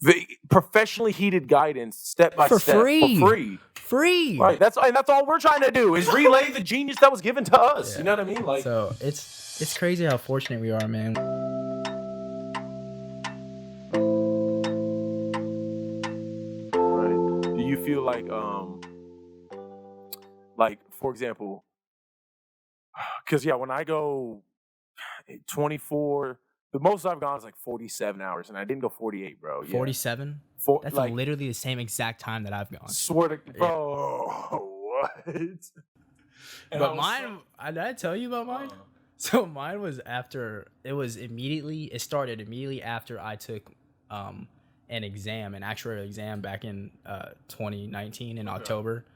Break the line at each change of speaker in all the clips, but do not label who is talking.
The professionally heated guidance, step by step, for free. Right. That's all we're trying to do is relay the genius that was given to us. Yeah. You know what I mean? Like,
so it's crazy how fortunate we are, man.
Right. Do you feel like for example, because when I go 24. The most I've gone is like 47 hours, and I didn't go 48, bro.
47? That's like, literally the same exact time that I've gone.
Swear to bro, what?
But mine, did I tell you about mine? So mine was it started immediately after I took an actuarial exam back in 2019 in October.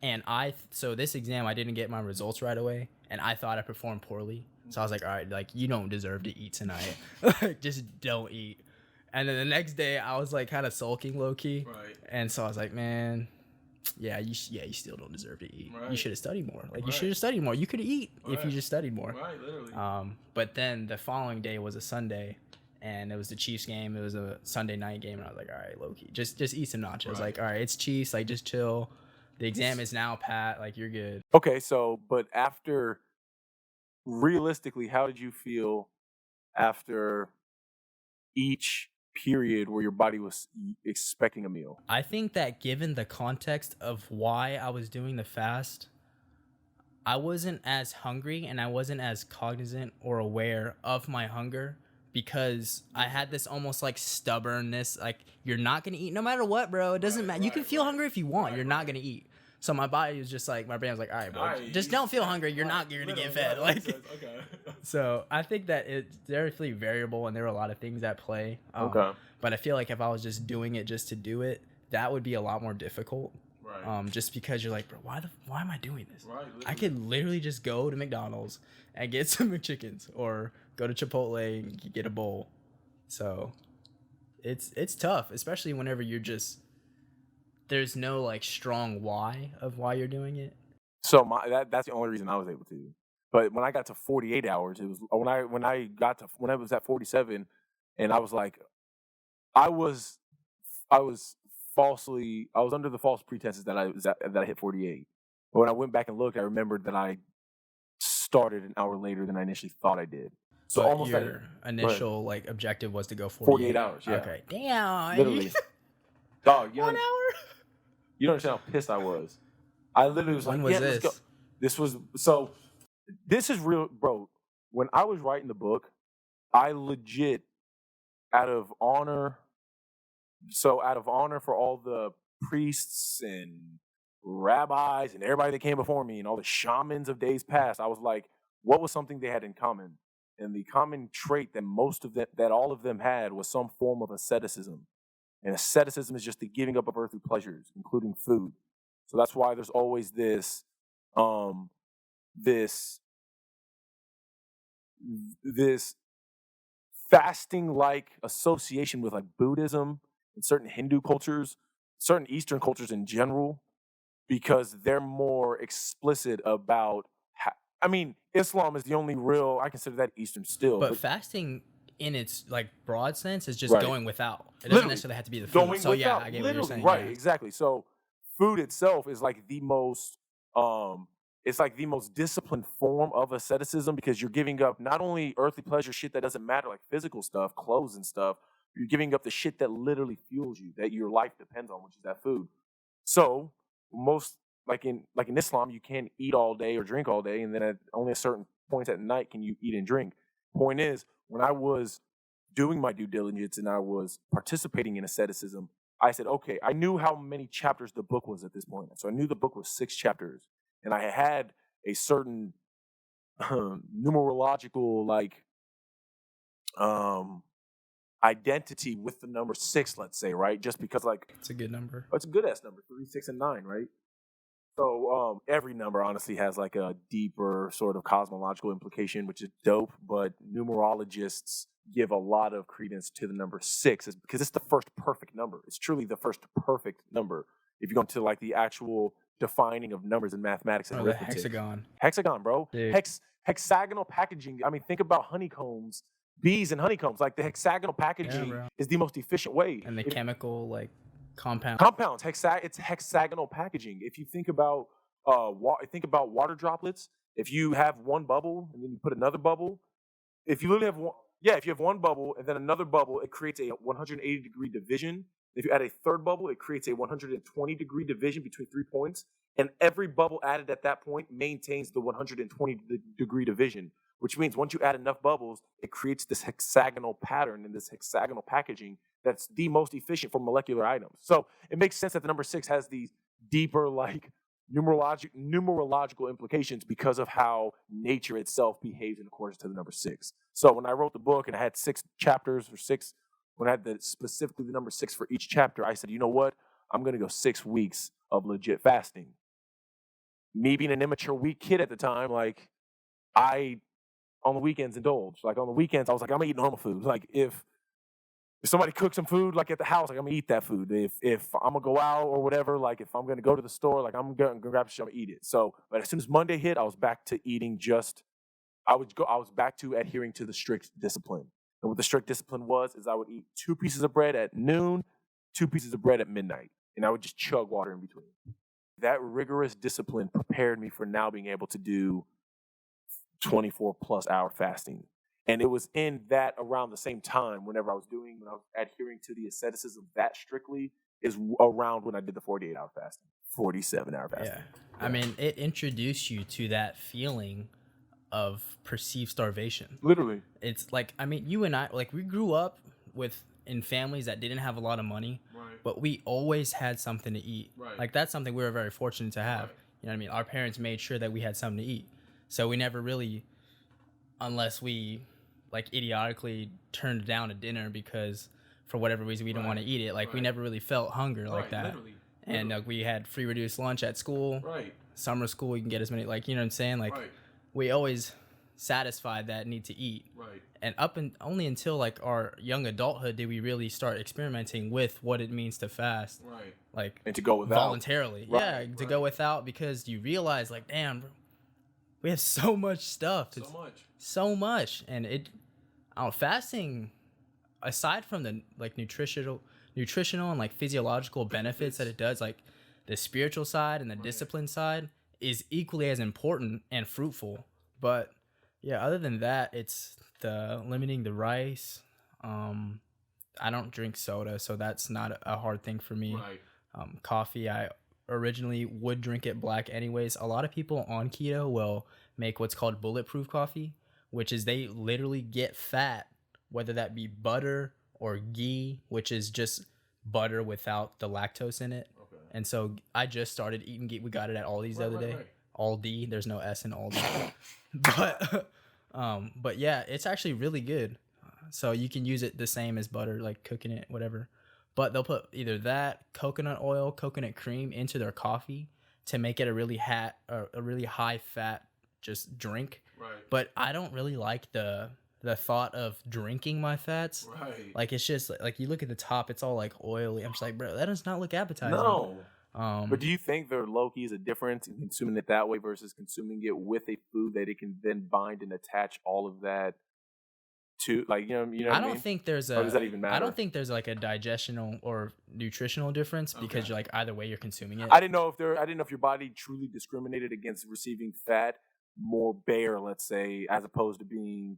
And so this exam, I didn't get my results right away, and I thought I performed poorly. So I was like, all right, like, you don't deserve to eat tonight. Like, just don't eat. And then the next day, I was like kind of sulking low key. Right. And so I was like, man, you still don't deserve to eat. Right. You should have studied more. Like, you should have studied more. You could eat if you just studied more.
Right, literally.
But then the following day was a Sunday, and it was the Chiefs game. It was a Sunday night game, and I was like, all right, low key, just eat some nachos. Right. Like, all right, it's Chiefs. Like, just chill. The exam is now pat. Like, you're good.
Okay, so but after. Realistically, how did you feel after each period where your body was expecting a meal?
I think that given the context of why I was doing the fast, I wasn't as hungry and I wasn't as cognizant or aware of my hunger because I had this almost like stubbornness, like, you're not going to eat no matter what, bro. It doesn't matter. You can feel hungry if you want. You're not going to eat. So my body was just like, my brain was like, all right, bro, just don't feel hungry. You're going to get fed. Like, okay. So I think that it's definitely variable, and there are a lot of things at play.
Okay.
But I feel like if I was just doing it just to do it, that would be a lot more difficult. Right. Just because you're like, bro, why am I doing this? Right. Literally. I could literally just go to McDonald's and get some McChickens, or go to Chipotle and get a bowl. So it's tough, especially whenever you're just, there's no like strong why of why you're doing it.
So that's the only reason I was able to. But when I got to 48 hours, it was when I was at 47, and I was like, I was under the false pretenses that I hit 48. But when I went back and looked, I remembered that I started an hour later than I initially thought I did. So
but
almost
your initial like objective was to go
48 hours. Yeah.
Okay. Damn.
Literally. Dog,
1 hour?
You don't understand how pissed I was. I literally was
when
like,
was
yeah,
this?
Let's go. This is real, bro. When I was writing the book, I legit, out of honor for all the priests and rabbis and everybody that came before me and all the shamans of days past, I was like, what was something they had in common? And the common trait that all of them had was some form of asceticism. And asceticism is just the giving up of earthly pleasures, including food. So that's why there's always this fasting-like association with like Buddhism and certain Hindu cultures, certain Eastern cultures in general, because they're more explicit about. Islam is the only real. I consider that Eastern still,
but fasting in its like broad sense is just going without. It doesn't necessarily have to be the food.
Going
so
without,
yeah, I get what you're saying.
Right,
yeah.
Exactly. So food itself is like the most it's like the most disciplined form of asceticism, because you're giving up not only earthly pleasure, shit that doesn't matter, like physical stuff, clothes and stuff. You're giving up the shit that literally fuels you, that your life depends on, which is that food. So most like in Islam, you can't eat all day or drink all day, and then at only a certain points at night can you eat and drink. Point is, when I was doing my due diligence and I was participating in asceticism, I said, okay, I knew how many chapters the book was at this point. So I knew the book was 6 chapters. And I had a certain numerological identity with the number 6, let's say, right? Just because
it's a good number.
It's a good ass number, 3, 6, and 9, right? So every number honestly has like a deeper sort of cosmological implication, which is dope. But numerologists give a lot of credence to the number 6 because it's the first perfect number. It's truly the first perfect number. If you go into like the actual defining of numbers in mathematics and arithmetic.
The hexagon.
Hexagon, bro.
Dude.
Hexagonal packaging. I mean, think about honeycombs bees and honeycombs. Like the hexagonal packaging
bro.
is the most efficient way.
And the chemical like compound.
Compounds, it's hexagonal packaging. If you think about water droplets, if you have one bubble and then you put another bubble, if you literally have one, if you have one bubble and then another bubble, it creates a 180-degree division. If you add a third bubble, it creates a 120-degree division between 3 points. And every bubble added at that point maintains the 120-degree division, which means once you add enough bubbles, it creates this hexagonal pattern and this hexagonal packaging that's the most efficient for molecular items. So it makes sense that the number 6 has these deeper, like, numerological implications because of how nature itself behaves in accordance to the number 6. So when I wrote the book and I had 6 chapters or 6, when I had specifically the number 6 for each chapter, I said, you know what? I'm going to go 6 weeks of legit fasting. Me being an immature, weak kid at the time, like, I, on the weekends, indulged. Like, on the weekends, I was like, I'm going to eat normal food. Like, if somebody cooks some food, like, at the house, like, I'm going to eat that food. If I'm going to go out or whatever, like, if I'm going to go to the store, like, I'm going to grab some, I'm going to eat it. So, but as soon as Monday hit, I was back to eating I was back to adhering to the strict discipline. And what the strict discipline was is I would eat 2 pieces of bread at noon, 2 pieces of bread at midnight. And I would just chug water in between. That rigorous discipline prepared me for now being able to do 24-plus hour fasting. And it was in that around the same time when I was adhering to the asceticism that strictly is around when I did the 48-hour fasting, 47-hour fasting.
Yeah. I mean, it introduced you to that feeling of perceived starvation.
Literally.
It's like, I mean, you and I, like, we grew up in families that didn't have a lot of money, but we always had something to eat. Like, that's something we were very fortunate to have. You know what I mean? Our parents made sure that we had something to eat. So we never really, unless we, like, idiotically turned down a dinner because for whatever reason we didn't want to eat it, like, we never really felt hunger like that. Literally. And like, we had free reduced lunch at school. Summer school, you can get as many, like, you know what I'm saying? Like, we always satisfied that need to eat. And only until like our young adulthood did we really start experimenting with what it means to fast. Like, and
to go without
voluntarily. To go without, because you realize, like, damn, bro, we have so much stuff. So much. And fasting, aside from the like nutritional and like physiological benefits that it does, like the spiritual side and the discipline side is equally as important and fruitful. But yeah, other than that, it's the limiting the rice. I don't drink soda, so that's not a hard thing for me. Coffee, I originally would drink it black anyways. A lot of people on keto will make what's called bulletproof coffee, which is they literally get fat, whether that be butter or ghee, which is just butter without the lactose in it. And so I just started eating ghee. We got it at Aldi's the other day. Aldi, there's no S in Aldi. But yeah, it's actually really good. So you can use it the same as butter, like cooking it, whatever. But they'll put either that, coconut oil, coconut cream into their coffee to make it a really high fat just drink. But I don't really like the thought of drinking my fats. Like, it's just like you look at the top, it's all like oily. I'm just like, bro, that does not look appetizing.
No. But do you think there low-key is a difference in consuming it that way versus consuming it with a food that it can then bind and attach all of that to? Like, you know
I don't think there's
or does that even matter?
I don't think there's like a digestional or nutritional difference because you're like either way you're consuming it.
I didn't know if your body truly discriminated against receiving fat more bare, let's say, as opposed to being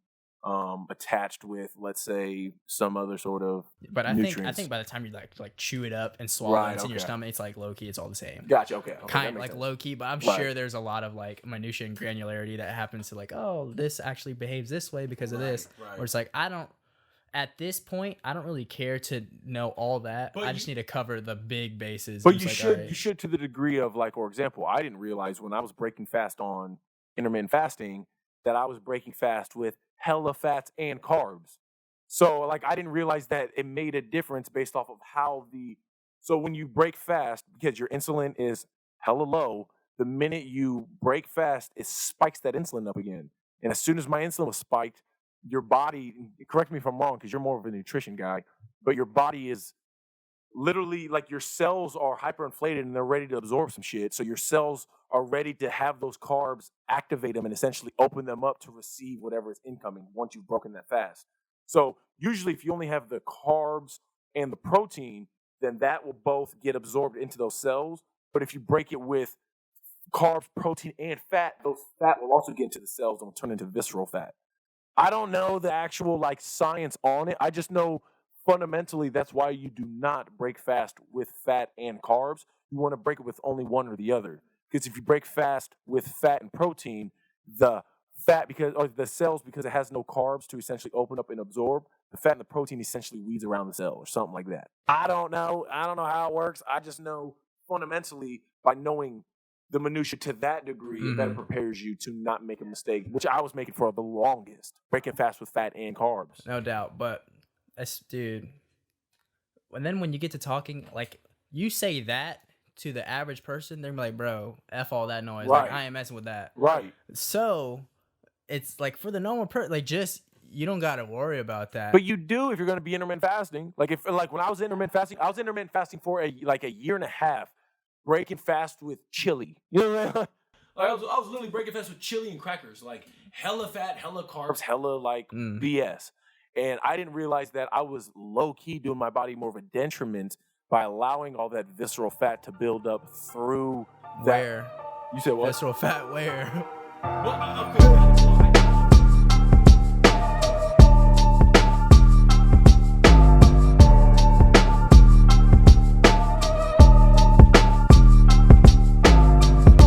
attached with, let's say, some other sort of nutrients.
I think by the time you like chew it up and swallow it in your stomach, it's like low key, it's all the same.
Gotcha. Okay.
Kind of like low key, but I'm sure there's a lot of like minutia and granularity that happens to like, oh, this actually behaves this way because of this. Or it's like, at this point, I don't really care to know all that. But I just need to cover the big bases.
But you should to the degree of, like, for example, I didn't realize when I was breaking fast on intermittent fasting that I was breaking fast with hella fats and carbs. So, like, I didn't realize that it made a difference based off of so when you break fast, because your insulin is hella low, the minute you break fast, it spikes that insulin up again. And as soon as my insulin was spiked, your body, correct me if I'm wrong, because you're more of a nutrition guy, but your body is literally, like, your cells are hyperinflated and they're ready to absorb some shit. So your cells are ready to have those carbs, activate them, and essentially open them up to receive whatever is incoming once you've broken that fast. So usually if you only have the carbs and the protein, then that will both get absorbed into those cells. But if you break it with carbs, protein, and fat, those fat will also get into the cells and will turn into visceral fat. I don't know the actual like science on it. I just know fundamentally that's why you do not break fast with fat and carbs. You want to break it with only one or the other. Because if you break fast with fat and protein, the fat or the cells, because it has no carbs to essentially open up and absorb, the fat and the protein essentially weeds around the cell or something like that. I don't know how it works. I just know fundamentally by knowing the minutia to that degree, it better prepares you to not make a mistake, which I was making for the longest, breaking fast with fat and carbs.
No doubt, but that's, dude. And then when you get to talking, like, you say that to the average person, they're like, bro, F all that noise.
Right.
Like, I ain't messing with that.
Right.
So it's like for the normal person, like, just, you don't got to worry about that.
But you do if you're going to be intermittent fasting. Like, when I was intermittent fasting for a year and a half, breaking fast with chili. You know what I mean? Like, I was literally breaking fast with chili and crackers. Like, hella fat, hella carbs, hella, like, BS. And I didn't realize that I was low-key doing my body more of a detriment by allowing all that visceral fat to build up through that.
Where?
You said what?
Visceral fat where?
Well,